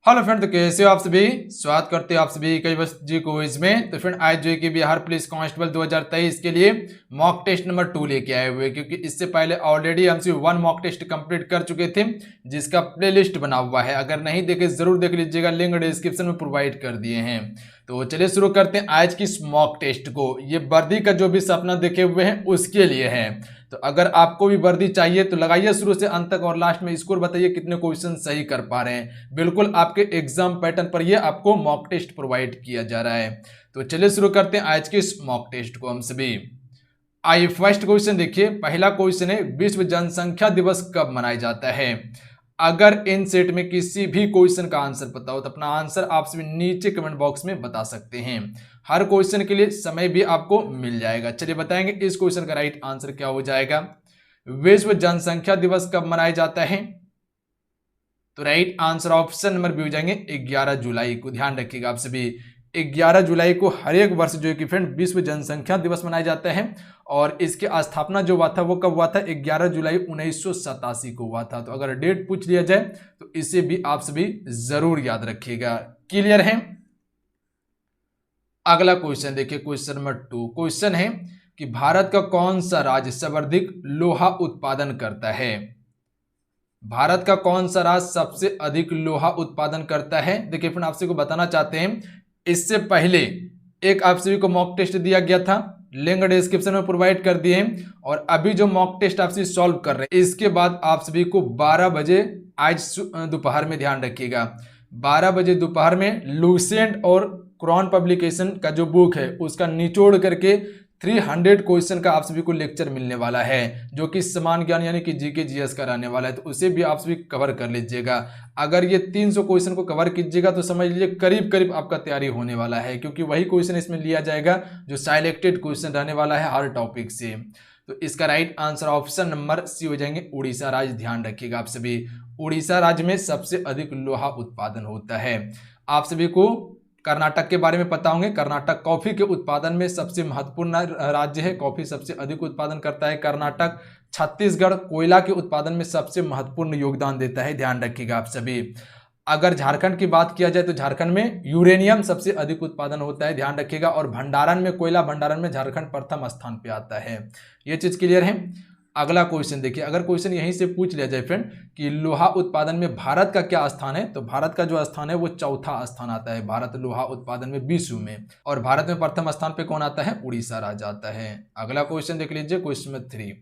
Hello friend, तो कैसे हो आप सभी। स्वागत करते हैं आप सभी कई बस जी क्विज में। तो फ्रेंड आज जो है कि बिहार पुलिस कांस्टेबल 2023 के लिए मॉक टेस्ट नंबर 2 लेके आए हुए, क्योंकि इससे पहले ऑलरेडी हम सिर्फ 1 मॉक टेस्ट कंप्लीट कर चुके थे, जिसका प्लेलिस्ट बना हुआ है। अगर नहीं देखे जरूर देख लीजिएगा, लिंक डिस्क्रिप्शन में प्रोवाइड कर दिए हैं। तो चलिए शुरू करते हैं आज की मॉक टेस्ट को। ये वर्दी का जो भी सपना देखे हुए हैं उसके लिए है। तो अगर आपको भी वर्दी चाहिए तो लगाइए शुरू से अंत तक और लास्ट में स्कोर बताइए कितने क्वेश्चन सही कर पा रहे हैं। बिल्कुल आपके एग्जाम पैटर्न पर ये आपको मॉक टेस्ट प्रोवाइड किया जा रहा है। तो चलिए शुरू करते हैं आज के इस मॉक टेस्ट को हम सभी। आइए फर्स्ट क्वेश्चन देखिए। पहला क्वेश्चन है, विश्व जनसंख्या दिवस कब मनाया जाता है। अगर इन सेट में किसी भी क्वेश्चन का आंसर पता हो तो अपना आंसर आप सभी नीचे कमेंट बॉक्स में बता सकते हैं। हर क्वेश्चन के लिए समय भी आपको मिल जाएगा। चलिए बताएंगे इस क्वेश्चन का राइट आंसर क्या हो जाएगा। विश्व जनसंख्या दिवस कब मनाया जाता है। तो right answer option number B हो जाएंगे 11 जुलाई को। ध्यान रखिएगा आप सभी, 11 जुलाई को हर एक वर्ष जो है कि फ्रेंड विश्व जनसंख्या दिवस मनाया जाता है। और इसकी स्थापना जो हुआ था वो कब हुआ था, 11 जुलाई 1987 को हुआ था। तो अगर डेट पूछ लिया जाए तो इसे भी आप सभी जरूर याद रखिएगा। क्लियर है। अगला क्वेश्चन देखिए, क्वेश्चन नंबर 2। क्वेश्चन है कि भारत का कौन सा राज्य सर्वाधिक लोहा उत्पादन करता है। भारत का कौन सा राज्य सबसे अधिक लोहा उत्पादन करता है। देखिए फ्रेंड, आपसे को बताना चाहते हैं, इससे पहले एक आप सभी को मॉक टेस्ट दिया गया था, लिंक डिस्क्रिप्शन में प्रोवाइड कर दिए हैं। और अभी जो मॉक टेस्ट आप सभी सॉल्व कर रहे हैं, इसके बाद आप सभी को 12 बजे आज दोपहर में, ध्यान रखिएगा 12 बजे दोपहर में लूसेंट और क्रॉन पब्लिकेशन का जो बुक है उसका निचोड़ करके 300 क्वेश्चन का आप सभी को लेक्चर मिलने वाला है, जो कि समान ज्ञान यानी कि जीके जीएस का रहने वाला है। तो उसे भी आप सभी कवर कर लीजिएगा। अगर ये 300 क्वेश्चन को कवर कीजिएगा तो समझ लीजिए करीब करीब आपका तैयारी होने वाला है, क्योंकि वही क्वेश्चन इसमें लिया जाएगा जो सिलेक्टेड क्वेश्चन रहने वाला है हर टॉपिक से। तो इसका right answer option number C हो जाएंगे उड़ीसा राज्य। ध्यान रखिएगा आप सभी, उड़ीसा राज्य में सबसे अधिक लोहा उत्पादन होता है। आप सभी को कर्नाटक के बारे में पता होंगे। कर्नाटक कॉफी के उत्पादन में सबसे महत्वपूर्ण राज्य है, कॉफी सबसे अधिक उत्पादन करता है कर्नाटक। छत्तीसगढ़ कोयला के उत्पादन में सबसे महत्वपूर्ण योगदान देता है, ध्यान रखिएगा आप सभी। अगर झारखंड की बात किया जाए तो झारखंड में यूरेनियम सबसे अधिक उत्पादन होता है, ध्यान रखिएगा। और भंडारण में, कोयला भंडारण में झारखंड प्रथम स्थान पे आता है। ये चीज क्लियर है। अगला क्वेश्चन देखिए, अगर क्वेश्चन यहीं से पूछ लिया जाए फ्रेंड कि लोहा उत्पादन में भारत का क्या स्थान है, तो भारत का जो स्थान है वो चौथा स्थान आता है। भारत लोहा उत्पादन में विश्व में, और भारत में प्रथम स्थान पे कौन आता है, उड़ीसा राज्य आता है। अगला क्वेश्चन देख लीजिए, क्वेश्चन नंबर 3।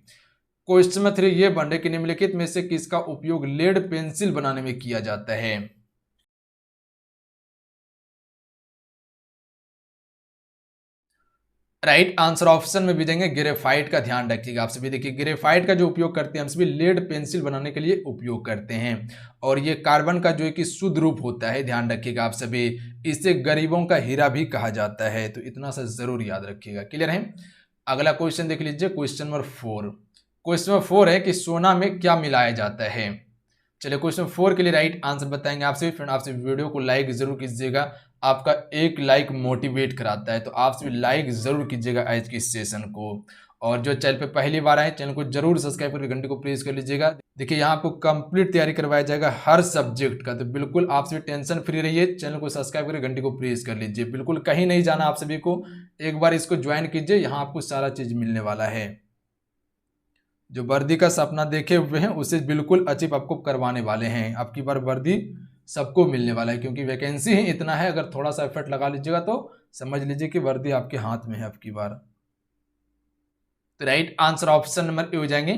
क्वेश्चन नंबर 3 ये बन रहे कि निम्नलिखित में से किसका उपयोग लेड पेंसिल बनाने में किया जाता है। राइट आंसर ऑप्शन में भी देंगे ग्रेफाइट का। ध्यान रखिएगा आप सभी, देखिए ग्रेफाइट का जो उपयोग करते हैं हम सभी लेड पेंसिल बनाने के लिए उपयोग करते हैं। और ये कार्बन का जो है कि शुद्ध रूप होता है, ध्यान रखिएगा आप सभी। इसे गरीबों का हीरा भी कहा जाता है। तो इतना सा जरूर याद रखिएगा। क्लियर है। अगला क्वेश्चन देख लीजिए, क्वेश्चन नंबर 4। क्वेश्चन नंबर 4 है कि सोना में क्या मिलाया जाता है। चलिए क्वेश्चन 4 के लिए राइट आंसर बताएंगे आपसे। फ्रेंड आपसे वीडियो को लाइक जरूर कीजिएगा, आपका एक लाइक मोटिवेट कराता है। तो आप सभी लाइक जरूर कीजिएगा आज की सेशन को। और जो चैनल पे पहली बार आए, चैनल को जरूर सब्सक्राइब करके घंटे को प्रेस कर लीजिएगा। देखिए यहाँ आपको कंप्लीट तैयारी करवाया जाएगा हर सब्जेक्ट का। तो बिल्कुल आप सभी टेंशन फ्री रहिए, चैनल को सब्सक्राइब करके घंटे को प्रेस कर लीजिए। बिल्कुल कहीं नहीं जाना आप सभी को, एक बार इसको ज्वाइन कीजिए, यहाँ आपको सारा चीज मिलने वाला है। जो वर्दी का सपना देखे हुए हैं उसे बिल्कुल अचीव आपको करवाने वाले हैं। आपकी बार वर्दी सबको मिलने वाला है, क्योंकि वैकेंसी ही इतना है। अगर थोड़ा सा एफर्ट लगा लीजिएगा तो समझ लीजिए कि वर्दी आपके हाथ में है आपकी बार। तो right answer option number A हो जाएंगे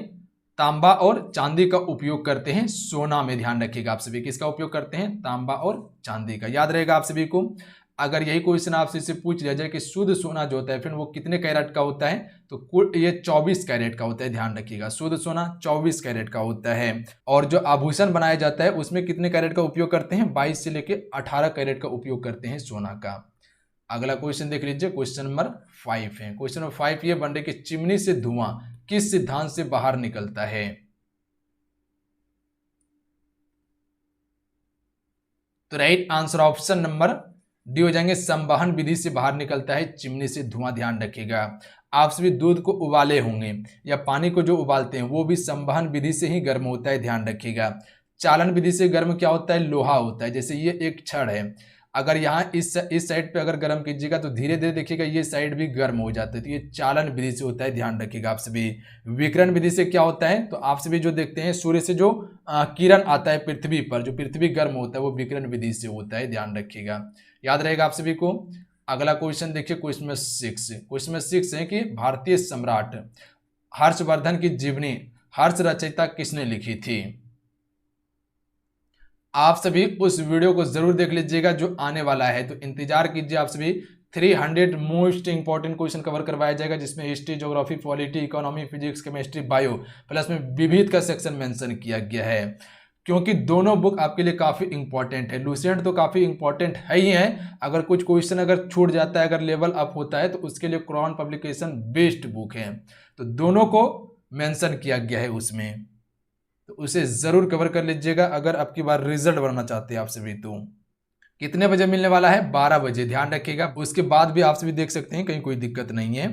तांबा और चांदी का उपयोग करते हैं सोना में। ध्यान रखिएगा आप सभी, किसका उपयोग करते हैं, तांबा और चांदी का। याद रहेगा आप सभी को। अगर यही क्वेश्चन आपसे इससे पूछ लिया जाए कि शुद्ध सोना जो होता है फिर वो कितने कैरेट का होता है, तो ये 24 कैरेट का होता है। ध्यान रखिएगा, शुद्ध सोना 24 कैरेट का होता है। और जो आभूषण बनाया जाता है उसमें कितने कैरेट का उपयोग करते हैं, 22 से लेकर 18 कैरेट का उपयोग करते हैं सोना का। अगला क्वेश्चन देख लीजिए, क्वेश्चन नंबर 5 है। क्वेश्चन नंबर 5 ये बन रहे कि चिमनी से धुआं किस सिद्धांत से बाहर निकलता है। तो right answer option number D हो जाएंगे संवहन विधि से बाहर निकलता है चिमनी से धुआं। ध्यान रखिएगा। आप सभी दूध को उबाले होंगे या पानी को जो उबालते हैं वो भी संवहन विधि से ही गर्म होता है, ध्यान रखिएगा। चालन विधि से गर्म क्या होता है, लोहा होता है। जैसे ये एक छड़ है, अगर यहाँ इस साइड पे अगर गर्म कीजिएगा तो धीरे धीरे देखिएगा ये साइड भी गर्म हो जाता है। तो ये चालन विधि से होता है, ध्यान रखिएगा आप सभी। विकिरण विधि से क्या होता है, तो आप सभी जो देखते हैं सूर्य से जो किरण आता है पृथ्वी पर, जो पृथ्वी गर्म होता है वो विकिरण विधि से होता है, ध्यान रखिएगा, याद रहेगा आप सभी को। अगला क्वेश्चन देखिए, क्वेश्चन नंबर 6। क्वेश्चन नंबर 6 है कि भारतीय सम्राट हर्षवर्धन की जीवनी हर्ष रचयिता किसने लिखी थी। आप सभी उस वीडियो को जरूर देख लीजिएगा जो आने वाला है, तो इंतजार कीजिए आप सभी। 300 मोस्ट इंपॉर्टेंट क्वेश्चन कवर करवाया जाएगा, जिसमें history, geography, polity, economy, physics, chemistry, bio, plus में विविध का सेक्शन मेंशन किया गया है, क्योंकि दोनों बुक आपके लिए काफी इंपॉर्टेंट है। लूसेंट तो काफी इंपॉर्टेंट है ही है, अगर कुछ क्वेश्चन अगर छूट जाता है, अगर लेवल अप होता है, तो उसके लिए क्राउन पब्लिकेशन बेस्ट बुक है। तो दोनों को मेंशन किया गया है उसमें, तो उसे जरूर कवर कर लीजिएगा अगर आपकी बार रिजल्ट बनना चाहते हैं आप सभी। तो कितने बजे मिलने वाला है, 12 बजे, ध्यान रखिएगा। उसके बाद भी आप सभी देख सकते हैं, कहीं कोई दिक्कत नहीं है।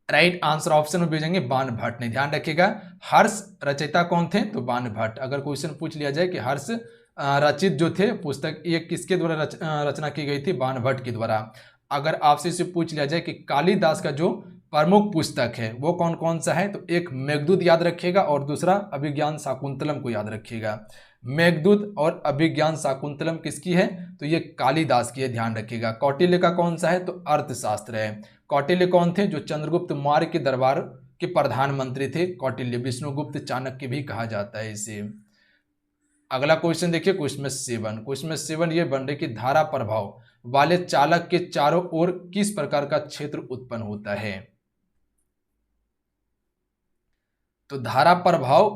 राइट आंसर ऑप्शन में भेजेंगे बाण भट्ट ने, ध्यान रखिएगा। हर्ष रचयिता कौन थे, तो बाण भट्ट। अगर क्वेश्चन पूछ लिया जाए कि हर्ष रचित जो थे पुस्तक, ये किसके द्वारा रचना की गई थी, बाण भट्ट के द्वारा। अगर आपसे इसे पूछ लिया जाए कि कालिदास का जो प्रमुख पुस्तक है वो कौन कौन सा है, तो एक मेघदूत याद रखिएगा और दूसरा अभिज्ञान शाकुंतलम को याद रखिएगा। मेघदूत और अभिज्ञान शाकुंतलम किसकी है, तो ये कालिदास की है, ध्यान रखिएगा। कौटिल्य का कौन सा है, तो अर्थशास्त्र है। कौटिल्य कौन थे, जो चंद्रगुप्त मौर्य के दरबार के प्रधानमंत्री थे। कौटिल्य, विष्णुगुप्त चाणक्य भी कहा जाता है इसे। अगला क्वेश्चन देखिए, क्वेश्चन में 7। क्वेश्चन में 7 ये बन रही कि धारा प्रभाव वाले चालक के चारों ओर किस प्रकार का क्षेत्र उत्पन्न होता है। तो धारा प्रभाव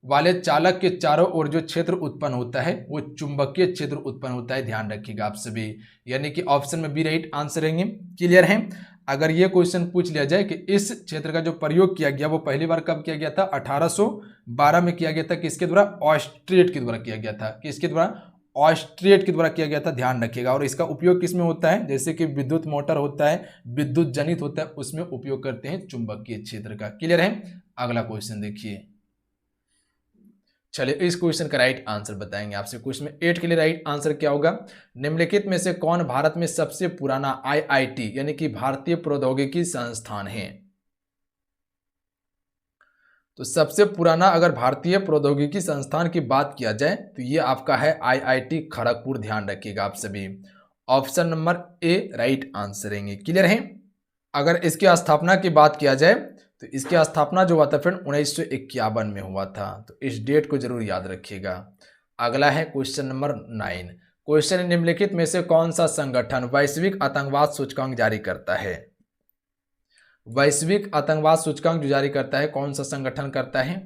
वाले चालक के चारों ओर जो क्षेत्र उत्पन्न होता है वो चुंबकीय क्षेत्र उत्पन्न होता है, ध्यान रखिएगा आप सभी। यानी कि ऑप्शन में बी राइट आंसर रहेंगे, क्लियर है। अगर ये क्वेश्चन पूछ लिया जाए कि इस क्षेत्र का जो प्रयोग किया गया वो पहली बार कब किया गया था, 1812 में किया गया था। किसके द्वारा, ऑस्ट्रिएट के द्वारा किया गया था। किसके द्वारा, ऑस्ट्रिएट के द्वारा किया गया था, ध्यान रखिएगा। और इसका उपयोग किस में होता है, जैसे कि विद्युत मोटर होता है, विद्युत जनित होता है, उसमें उपयोग करते हैं चुंबकीय क्षेत्र का, क्लियर है। अगला क्वेश्चन देखिए, चलिए इस क्वेश्चन का राइट आंसर बताएंगे आपसे। क्वेश्चन में 8 के लिए राइट आंसर क्या होगा, निम्नलिखित में से कौन भारत में सबसे पुराना आईआईटी यानी कि भारतीय प्रौद्योगिकी संस्थान है। तो सबसे पुराना अगर भारतीय प्रौद्योगिकी संस्थान की बात किया जाए तो ये आपका है आईआईटी खड़गपुर, ध्यान रखिएगा आप सभी। Option number A right answer रहेंगे, क्लियर है। अगर इसकी स्थापना की बात किया जाए तो इसकी स्थापना जो हुआ था फ्रेंड 1951 में हुआ था, तो इस डेट को जरूर याद रखिएगा। अगला है क्वेश्चन नंबर 9। क्वेश्चन, निम्नलिखित में से कौन सा संगठन वैश्विक आतंकवाद सूचकांक जारी करता है। वैश्विक आतंकवाद सूचकांक जो जारी करता है कौन सा संगठन करता है,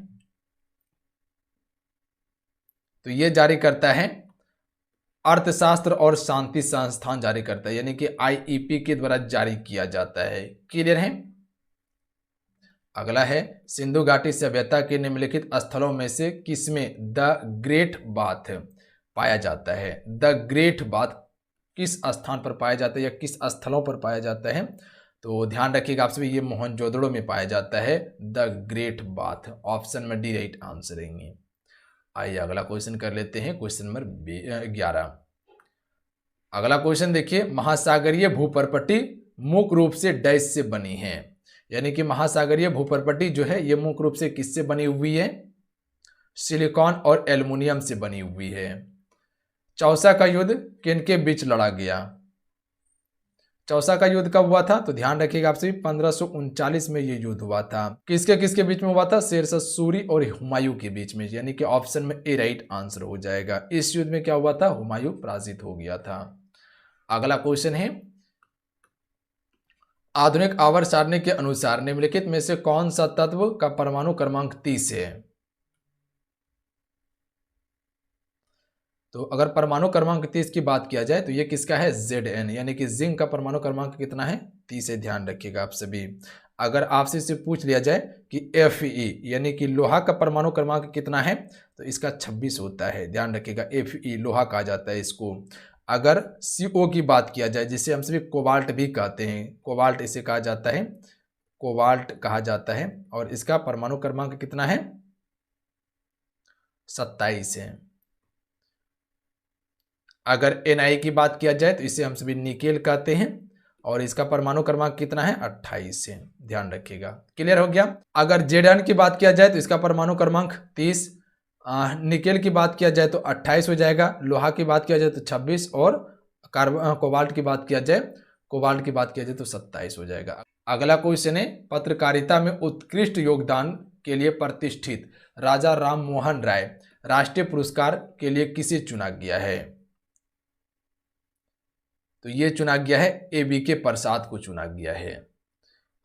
तो ये जारी करता है अर्थशास्त्र और शांति संस्थान जारी करता है, यानी कि आईईपी के द्वारा जारी किया जाता है, क्लियर है। अगला है, सिंधु घाटी सभ्यता के निम्नलिखित स्थलों में से किसमें द ग्रेट बाथ पाया जाता है। द ग्रेट बाथ किस स्थान पर पाया जाता है या किस स्थलों पर पाया जाता है, तो ध्यान रखिएगा आप सभी, ये मोहनजोदड़ो में पाया जाता है द ग्रेट बाथ। ऑप्शन में डी राइट आंसर रहेंगे। आइए अगला क्वेश्चन कर लेते हैं, क्वेश्चन नंबर 11। अगला क्वेश्चन देखिए, महासागरीय भूपर्पटी मुख्य रूप से डैश से बनी है, यानी कि महासागरीय भूपर्पटी जो है ये मुख्य रूप से किससे बनी हुई है, सिलिकॉन और एल्युमिनियम से बनी हुई है। चौसा का युद्ध किनके बीच लड़ा गया। चौसा का युद्ध कब हुआ था, तो ध्यान रखिएगा आप सभी 1539 में ये युद्ध हुआ था। किसके किसके बीच में हुआ था, शेरशाह सूरी और हुमायूं के बीच में, यानी कि ऑप्शन में ए राइट आंसर हो जाएगा। इस युद्ध में क्या हुआ था, हुमायूं पराजित हो गया था। अगला क्वेश्चन है, आधुनिक आवर्त सारणी के अनुसार निम्नलिखित में से कौन सा तत्व का परमाणु क्रमांक 30 है। तो अगर परमाणु क्रमांक 30 की बात किया जाए तो ये किसका है, Zn, यानी कि जिंक का परमाणु क्रमांक कितना है, 30 है, ध्यान रखिएगा आप सभी। अगर आपसे इसे पूछ लिया जाए कि Fe यानी कि लोहा का परमाणु क्रमांक कितना है, तो इसका 26 होता है, ध्यान रखिएगा। Fe लोहा कहा जाता है इसको। अगर CO की बात किया जाए, जिसे हम सभी कोबाल्ट भी कहते हैं, कोबाल्ट इसे कहा जाता है, कोबाल्ट कहा जाता है और इसका परमाणु क्रमांक कितना है? 27 है। अगर Na की बात किया जाए तो इसे हम सभी निकेल कहते हैं और इसका परमाणु क्रमांक कितना है? 28 है। ध्यान रखिएगा। क्लियर हो गया। अगर Zn की बात किया जाए तो इसका परमाणु क्रमांक 30, निकेल की बात किया जाए तो 28 हो जाएगा, लोहा की बात किया जाए तो 26 और कोबाल्ट की बात किया जाए तो 27 हो जाएगा। अगला क्वेश्चन है, पत्रकारिता में उत्कृष्ट योगदान के लिए प्रतिष्ठित राजा राम मोहन राय राष्ट्रीय पुरस्कार के लिए किसे चुना गया है? तो ये चुना गया है ABK प्रसाद को चुना गया है।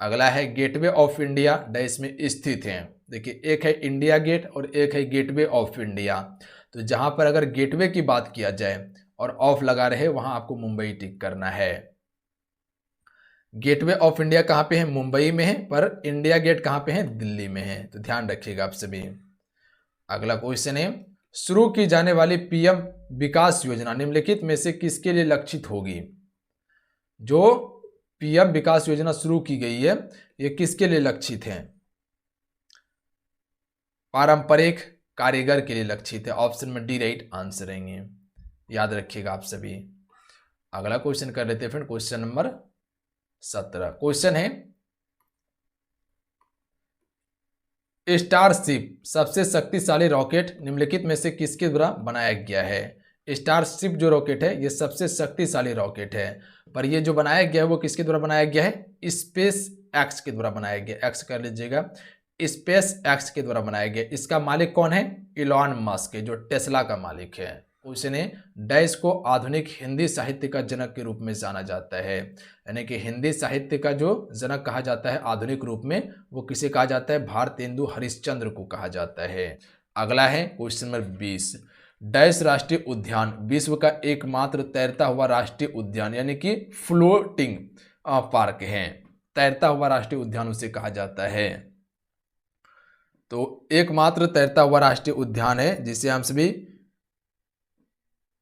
अगला है, गेटवे ऑफ इंडिया देश में स्थित है। देखिए, एक है इंडिया गेट और एक है गेटवे ऑफ इंडिया। तो जहां पर अगर गेटवे की बात किया जाए और ऑफ लगा रहे वहां आपको मुंबई टिक करना है। गेटवे ऑफ इंडिया कहाँ पे है? मुंबई में है, पर इंडिया गेट कहाँ पे है? दिल्ली में है। तो ध्यान रखिएगा आप सभी। अगला क्वेश्चन है, शुरू की जाने वाली PM विकास योजना निम्नलिखित में से किसके लिए लक्षित होगी? जो PM विकास योजना शुरू की गई है ये किसके लिए लक्षित है? पारंपरिक कारीगर के लिए लक्षित है। ऑप्शन में डी राइट आंसर रहेंगे। याद रखिएगा आप सभी। अगला क्वेश्चन कर लेते हैं फ्रेंड, क्वेश्चन नंबर 17। क्वेश्चन है, स्टारशिप सबसे शक्तिशाली रॉकेट निम्नलिखित में से किसके द्वारा बनाया गया है? स्टारशिप जो रॉकेट है ये सबसे शक्तिशाली रॉकेट है, पर ये जो बनाया गया है वो किसके द्वारा बनाया गया है? स्पेस एक्स के द्वारा बनाया गया। एक्स कर लीजिएगा, स्पेस एक्स के द्वारा बनाया गया। इसका मालिक कौन है? इलॉन मस्क, जो टेस्ला का मालिक है। उसने डैश को आधुनिक हिंदी साहित्य का जनक के रूप में जाना जाता है, यानी कि हिंदी साहित्य का जो जनक कहा जाता है आधुनिक रूप में, वो किसे कहा जाता है? भारतेंदु हरिश्चंद्र को कहा जाता है। अगला है क्वेश्चन नंबर 20। डैश राष्ट्रीय उद्यान विश्व का एकमात्र तैरता हुआ राष्ट्रीय उद्यान यानी कि फ्लोटिंग पार्क है। तैरता हुआ राष्ट्रीय उद्यान उसे कहा जाता है। तो एकमात्र तैरता हुआ राष्ट्रीय उद्यान है जिसे हम सभी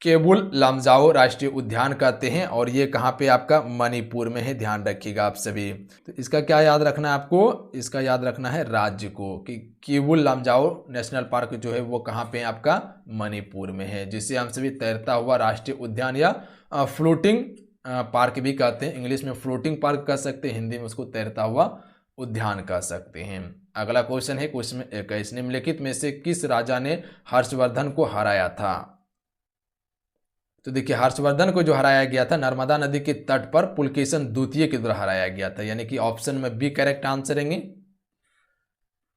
केबुल लामजाओ राष्ट्रीय उद्यान कहते हैं और ये कहाँ पे? आपका मणिपुर में है। ध्यान रखिएगा आप सभी। तो इसका क्या याद रखना है आपको? इसका याद रखना है राज्य को, कि केबुल लामजाओ नेशनल पार्क जो है वो कहाँ पे है? आपका मणिपुर में है, जिसे हम सभी तैरता हुआ राष्ट्रीय उद्यान या फ्लोटिंग पार्क भी कहते हैं। इंग्लिश में फ्लोटिंग पार्क कह सकते हैं, हिंदी में उसको तैरता हुआ उद्यान कह सकते हैं। अगला क्वेश्चन है क्वेश्चन में 21। निम्नलिखित में से किस राजा ने हर्षवर्धन को हराया था? तो देखिए, हर्षवर्धन को जो हराया गया था नर्मदा नदी के तट पर पुलकेशन द्वितीय के द्वारा हराया गया था, यानी कि ऑप्शन में बी करेक्ट आंसर रहेंगे।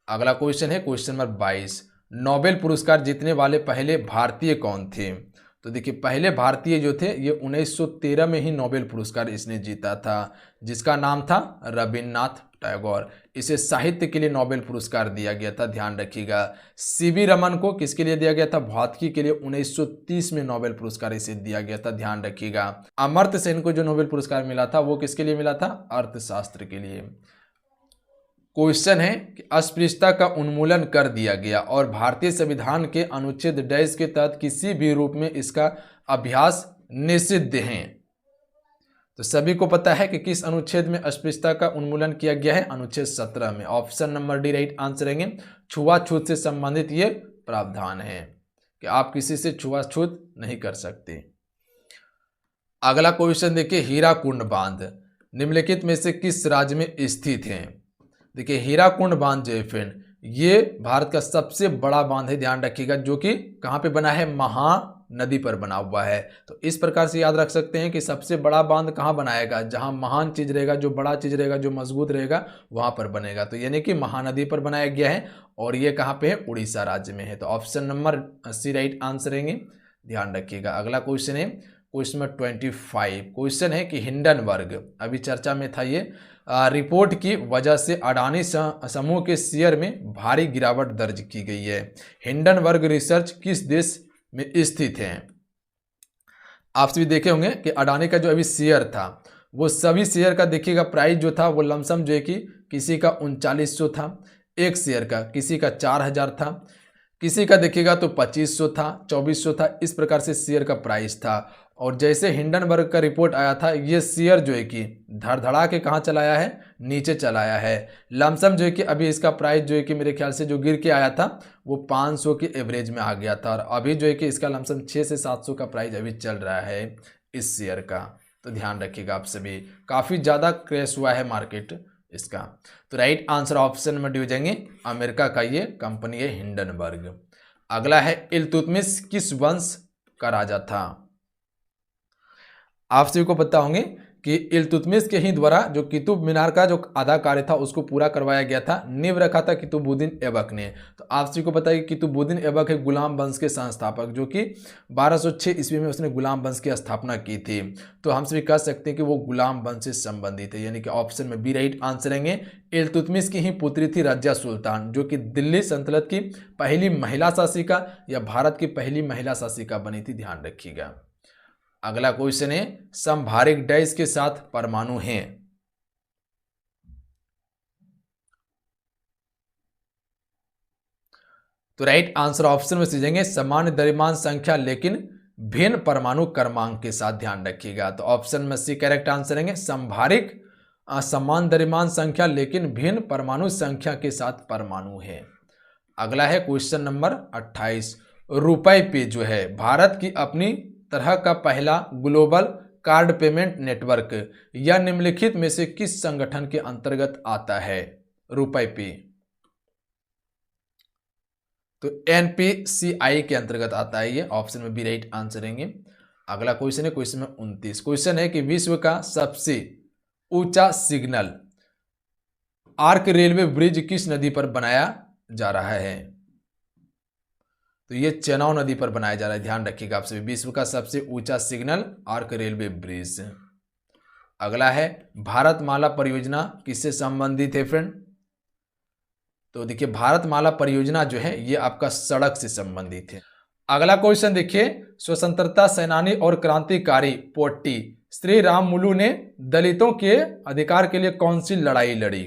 अगला क्वेश्चन है क्वेश्चन नंबर 22। नोबेल पुरस्कार जीतने वाले पहले भारतीय कौन थे? तो देखिए, पहले भारतीय जो थे ये 1913 में ही नोबेल पुरस्कार इसने जीता था, जिसका नाम था रविन्द्रनाथ टैगोर। इसे साहित्य के लिए नोबेल पुरस्कार दिया गया था। ध्यान रखिएगा। CV रमन को किसके लिए दिया गया था? भौतिकी के लिए 1930 में नोबेल पुरस्कार इसे दिया गया था। ध्यान रखिएगा। अमर्त्य सेन को जो नोबेल पुरस्कार मिला था वो किसके लिए मिला था? अर्थशास्त्र के लिए। क्वेश्चन है कि अस्पृश्यता का उन्मूलन कर दिया गया और भारतीय संविधान के अनुच्छेद डैश के तहत किसी भी रूप में इसका अभ्यास निषिद्ध है। तो सभी को पता है कि किस अनुच्छेद में अस्पृश्यता का उन्मूलन किया गया है? अनुच्छेद 17 में। Option number D right answer रहेंगे। छुआछूत से संबंधित ये प्रावधान है कि आप किसी से छुआछूत नहीं कर सकते। अगला क्वेश्चन देखिए, हीराकुंड बांध निम्नलिखित में से किस राज्य में स्थित है? देखिए, हीराकुंड बांध जो है फ्रेंड ये भारत का सबसे बड़ा बांध है। ध्यान रखिएगा, जो कि कहाँ पे बना है? महानदी पर बना हुआ है। तो इस प्रकार से याद रख सकते हैं कि सबसे बड़ा बांध कहाँ बनाएगा? जहाँ महान चीज रहेगा, जो बड़ा चीज रहेगा, जो मजबूत रहेगा, वहां पर बनेगा। तो यानी कि महानदी पर बनाया गया है और ये कहाँ पे है? उड़ीसा राज्य में है। तो option number C right answer रहेंगे। ध्यान रखिएगा। अगला क्वेश्चन है क्वेश्चन नंबर 25। क्वेश्चन है कि हिंडनबर्ग, अभी चर्चा में था ये, रिपोर्ट की वजह से अडानी समूह के शेयर में भारी गिरावट दर्ज की गई है। हिंडनबर्ग रिसर्च किस देश में स्थित है? आप सभी देखे होंगे कि अडानी का जो अभी शेयर था वो सभी शेयर का देखिएगा प्राइस जो था वो लमसम जो है कि किसी का 3900 था एक शेयर का, किसी का 4000 था, किसी का देखिएगा तो 2500 था, 2400 था। इस प्रकार से शेयर का प्राइस था और जैसे हिंडनबर्ग का रिपोर्ट आया था, ये शेयर जो है कि धड़धड़ा के कहाँ चलाया है, नीचे चलाया है। लमसम जो है कि अभी इसका प्राइस जो है कि मेरे ख्याल से जो गिर के आया था वो 500 के एवरेज में आ गया था, और अभी जो है कि इसका लमसम 6 से 700 का प्राइस अभी चल रहा है इस शेयर का। तो ध्यान रखिएगा आप सभी, काफ़ी ज़्यादा क्रैश हुआ है मार्केट इसका। तो राइट आंसर ऑप्शन में डी हो जाएंगे, अमेरिका का ये कंपनी है हिंडनबर्ग। अगला है इल्तुतमिश किस वंश का राजा था। आप सभी को पता होंगे कि इल्तुतमिश के ही द्वारा जो कुतुब मीनार का जो आधा कार्य था उसको पूरा करवाया गया था, नींव रखा था कुतुबुद्दीन ऐबक ने। तो आप सभी को पता है कि कुतुबुद्दीन ऐबक है गुलाम वंश के संस्थापक, जो कि 1206 ईस्वी में उसने गुलाम वंश की स्थापना की थी। तो हम सभी कह सकते हैं कि वो गुलाम वंश से संबंधित है, यानी कि ऑप्शन में बी राइट आंसर रहेंगे। इल्तुतमिश की ही पुत्री थी रजिया सुल्तान, जो कि दिल्ली सल्तनत की पहली महिला शासिका या भारत की पहली महिला शासिका बनी थी, ध्यान रखिएगा। अगला क्वेश्चन है समभारिक डैश के साथ परमाणु हैं। तो राइट आंसर ऑप्शन में सीखेंगे समान द्रव्यमान संख्या लेकिन भिन्न परमाणु क्रमांक के साथ, ध्यान रखिएगा। तो ऑप्शन में सी करेक्ट आंसर रहेंगे समभारिक समान द्रव्यमान संख्या लेकिन भिन्न परमाणु संख्या के साथ परमाणु है। अगला है क्वेश्चन नंबर 28। रुपए पे जो है भारत की अपनी तरह का पहला ग्लोबल कार्ड पेमेंट नेटवर्क या निम्नलिखित में से किस संगठन के अंतर्गत आता है रुपए पे। तो एनपीसीआई के अंतर्गत आता है ये, ऑप्शन में बी राइट आंसर रहेंगे। अगला क्वेश्चन है क्वेश्चन में 29। क्वेश्चन है कि विश्व का सबसे ऊंचा सिग्नल आर्क रेलवे ब्रिज किस नदी पर बनाया जा रहा है। तो ये चेनाब नदी पर बनाया जा रहा है, ध्यान रखिएगा आप सभी। विश्व का सबसे ऊंचा सिग्नल आर्क रेलवे ब्रिज। अगला है भारतमाला परियोजना किससे संबंधित है फ्रेंड। तो देखिए भारतमाला परियोजना जो है ये आपका सड़क से संबंधित है। अगला क्वेश्चन देखिए, स्वतंत्रता सेनानी और क्रांतिकारी पोट्टी श्री राममुलु ने दलितों के अधिकार के लिए कौन सी लड़ाई लड़ी।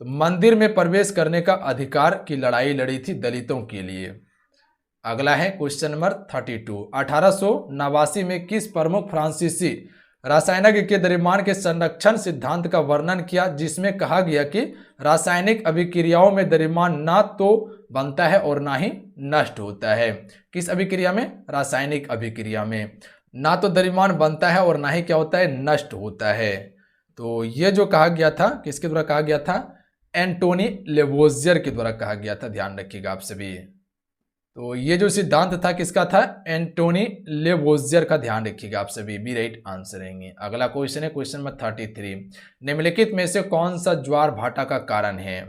तो मंदिर में प्रवेश करने का अधिकार की लड़ाई लड़ी थी दलितों के लिए। अगला है क्वेश्चन नंबर 32। 1889 में किस प्रमुख फ्रांसीसी रासायनिक के द्रव्यमान के संरक्षण सिद्धांत का वर्णन किया, जिसमें कहा गया कि रासायनिक अभिक्रियाओं में द्रव्यमान ना तो बनता है और ना ही नष्ट होता है। किस अभिक्रिया में, रासायनिक अभिक्रिया में ना तो द्रव्यमान बनता है और ना ही क्या होता है, नष्ट होता है। तो ये जो कहा गया था किसके द्वारा कहा गया था, एंटोनी लेवोजियर के द्वारा कहा गया था, ध्यान रखिएगा आप सभी। तो ये जो सिद्धांत था किसका था, एंटोनी लेवोजियर का, ध्यान रखिएगा आप सभी। बी राइट आंसर रहेंगे। अगला क्वेश्चन है क्वेश्चन नंबर 33। निम्नलिखित में से कौन सा ज्वार भाटा का कारण है।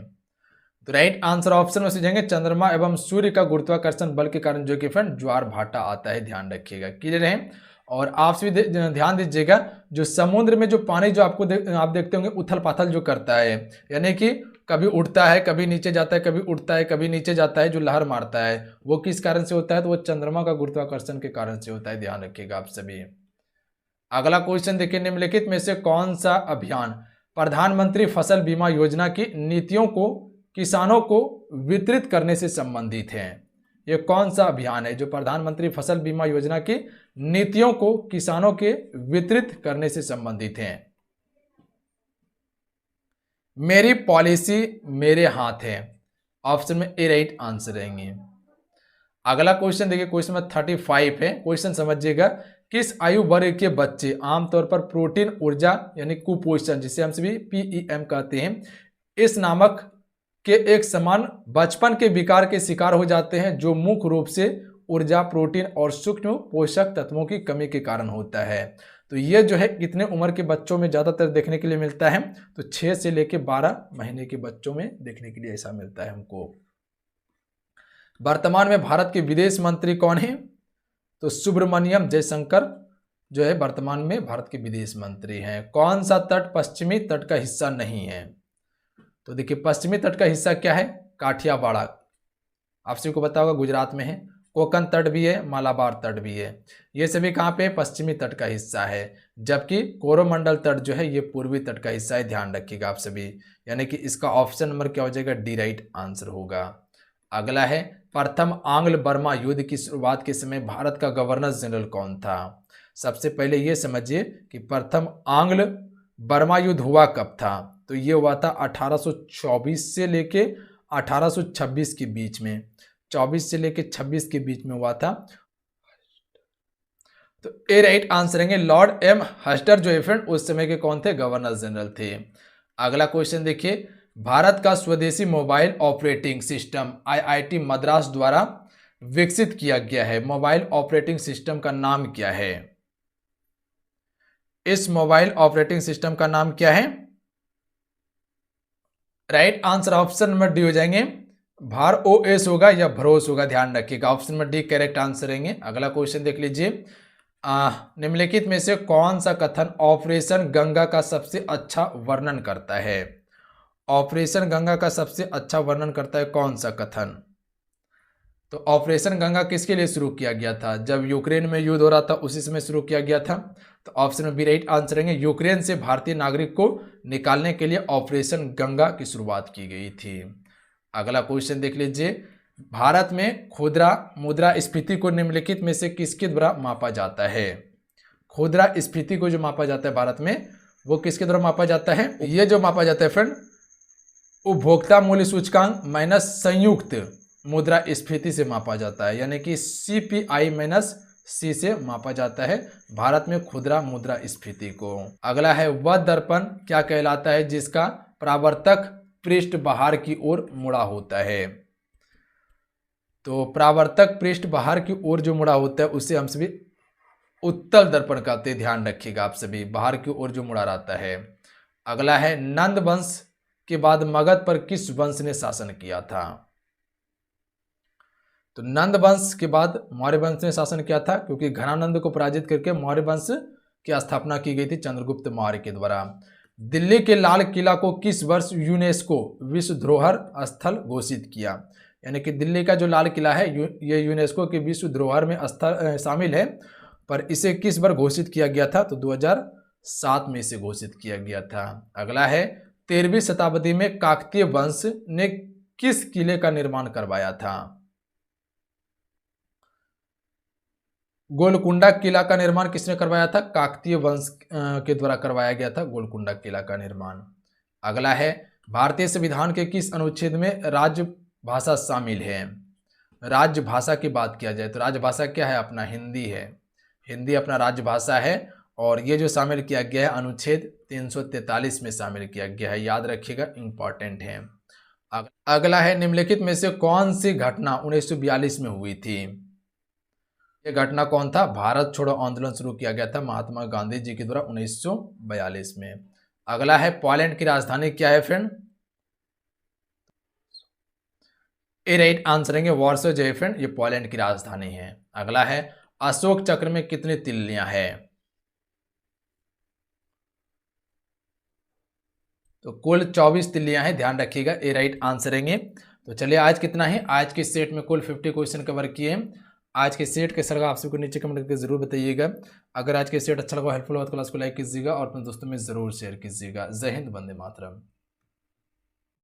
तो राइट आंसर ऑप्शन में सीखेंगे चंद्रमा एवं सूर्य का गुरुत्वाकर्षण बल के कारण जो कि फ्रेंड ज्वार भाटा आता है, ध्यान रखिएगा। क्लियर है। और आप सभी ध्यान दीजिएगा, जो समुद्र में जो पानी जो आप देखते होंगे उथल पाथल जो करता है, यानी कि कभी उठता है कभी नीचे जाता है, कभी उठता है कभी नीचे जाता है, जो लहर मारता है वो किस कारण से होता है, तो वो चंद्रमा का गुरुत्वाकर्षण के कारण से होता है, ध्यान रखिएगा आप सभी। अगला क्वेश्चन देखिए, निम्नलिखित में से कौन सा अभियान प्रधानमंत्री फसल बीमा योजना की नीतियों को किसानों को वितरित करने से संबंधित है। ये कौन सा अभियान है जो प्रधानमंत्री फसल बीमा योजना की नीतियों को किसानों के वितरित करने से संबंधित है। मेरी पॉलिसी मेरे हाथ है, ऑप्शन में ए राइट आंसर रहेंगे। अगला क्वेश्चन देखिए क्वेश्चन में 35 है। क्वेश्चन समझिएगा, किस आयु वर्ग के बच्चे आमतौर पर प्रोटीन ऊर्जा यानी कुपोषण जिसे हम सभी PEM कहते हैं इस नामक के एक समान बचपन के विकार के शिकार हो जाते हैं, जो मुख्य रूप से ऊर्जा प्रोटीन और सूक्ष्म पोषक तत्वों की कमी के कारण होता है। तो ये जो है कितने उम्र के बच्चों में ज़्यादातर देखने के लिए मिलता है, तो 6 से लेकर 12 महीने के बच्चों में देखने के लिए ऐसा मिलता है हमको। वर्तमान में भारत के विदेश मंत्री कौन है, तो सुब्रमण्यम जयशंकर जो है वर्तमान में भारत के विदेश मंत्री हैं। कौन सा तट पश्चिमी तट का हिस्सा नहीं है। तो देखिए पश्चिमी तट का हिस्सा क्या है, काठियावाड़, आप सभी को पता होगा गुजरात में है। कोंकण तट भी है, मालाबार तट भी है, ये सभी कहाँ पे पश्चिमी तट का हिस्सा है। जबकि कोरोमंडल तट जो है ये पूर्वी तट का हिस्सा है, ध्यान रखिएगा आप सभी। यानी कि इसका ऑप्शन नंबर क्या हो जाएगा, डी राइट आंसर होगा। अगला है प्रथम आंग्ल बर्मा युद्ध की शुरुआत के समय भारत का गवर्नर जनरल कौन था। सबसे पहले ये समझिए कि प्रथम आंग्ल बर्मा युद्ध हुआ कब था, तो ये हुआ था 1824 से लेके 1826 के बीच में, 24 से लेके 26 के बीच में हुआ था। तो ए राइट आंसर है लॉर्ड एम हस्टर जो फ्रेंड उस समय के कौन थे, गवर्नर जनरल थे। अगला क्वेश्चन देखिए, भारत का स्वदेशी mobile operating system IIT Madras द्वारा विकसित किया गया है, मोबाइल ऑपरेटिंग सिस्टम का नाम क्या है। इस मोबाइल ऑपरेटिंग सिस्टम का नाम क्या है। Right answer option number D हो जाएंगे, भार ओएस होगा या भरोस होगा, ध्यान रखिएगा। Option number D correct answer रहेंगे। अगला क्वेश्चन देख लीजिए, निम्नलिखित में से कौन सा कथन ऑपरेशन गंगा का सबसे अच्छा वर्णन करता है। ऑपरेशन गंगा का सबसे अच्छा वर्णन करता है कौन सा कथन। तो ऑपरेशन गंगा किसके लिए शुरू किया गया था, जब यूक्रेन में युद्ध हो रहा था उसी समय शुरू किया गया था। तो ऑप्शन में बी राइट आंसर रहेंगे, यूक्रेन से भारतीय नागरिक को निकालने के लिए ऑपरेशन गंगा की शुरुआत की गई थी। अगला क्वेश्चन देख लीजिए, भारत में खुदरा मुद्रास्फीति को निम्नलिखित में से किसके द्वारा मापा जाता है। खुदरा स्फीति को जो मापा जाता है भारत में वो किसके द्वारा मापा जाता है, ये जो मापा जाता है फ्रेंड उपभोक्ता मूल्य सूचकांक माइनस संयुक्त मुद्रास्फीति से मापा जाता है, यानी कि CPI माइनस C से मापा जाता है भारत में खुदरा मुद्रास्फीति को। अगला है वह दर्पण क्या कहलाता है जिसका परावर्तक पृष्ठ बाहर की ओर मुड़ा होता है। तो परावर्तक पृष्ठ बाहर की ओर जो मुड़ा होता है उसे हम सभी उत्तल दर्पण कहते हैं, ध्यान रखिएगा आप सभी, बाहर की ओर जो मुड़ा रहता है। अगला है नंद वंश के बाद मगध पर किस वंश ने शासन किया था। तो नंद वंश के बाद मौर्य वंश ने शासन किया था, क्योंकि घनानंद को पराजित करके मौर्य वंश की स्थापना की गई थी चंद्रगुप्त मौर्य के द्वारा। दिल्ली के लाल किला को किस वर्ष यूनेस्को विश्व धरोहर स्थल घोषित किया, यानी कि दिल्ली का जो लाल किला है ये यूनेस्को के विश्व धरोहर में शामिल है, पर इसे किस बार घोषित किया गया था, तो 2007 में इसे घोषित किया गया था। अगला है 13वीं शताब्दी में काकतीय वंश ने किस किले का निर्माण करवाया था। गोलकुंडा किला का निर्माण किसने करवाया था, काकतीय वंश के द्वारा करवाया गया था गोलकुंडा किला का निर्माण। अगला है भारतीय संविधान के किस अनुच्छेद में राजभाषा शामिल है। राजभाषा की बात किया जाए तो राजभाषा क्या है, अपना हिंदी है, हिंदी अपना राजभाषा है, और ये जो शामिल किया गया है अनुच्छेद 343 में शामिल किया गया है, याद रखिएगा इंपॉर्टेंट है। अगला है निम्नलिखित में से कौन सी घटना 1942 में हुई थी। ये घटना कौन था, भारत छोड़ो आंदोलन शुरू किया गया था महात्मा गांधी जी के द्वारा 1942 में। अगला है पोलैंड की राजधानी क्या है फ्रेंड। ए राइट आंसर है वार्सो जो है फ्रेंड ये पोलैंड की राजधानी है। अगला है अशोक चक्र में कितनी तिल्लियां हैं। तो कुल 24 तिल्लियां हैं, ध्यान रखिएगा, ए राइट आंसर है। तो चलिए आज कितना है, आज के सेट में कुल 50 क्वेश्चन कवर किए। आज के सेट कैसा लगा आप सबको नीचे कमेंट करके जरूर बताइएगा। अगर आज के सेट अच्छा लगा हेल्पफुल हो तो क्लास को लाइक कीजिएगा और अपने दोस्तों में जरूर शेयर कीजिएगा। जय हिंद, वंदे मातरम।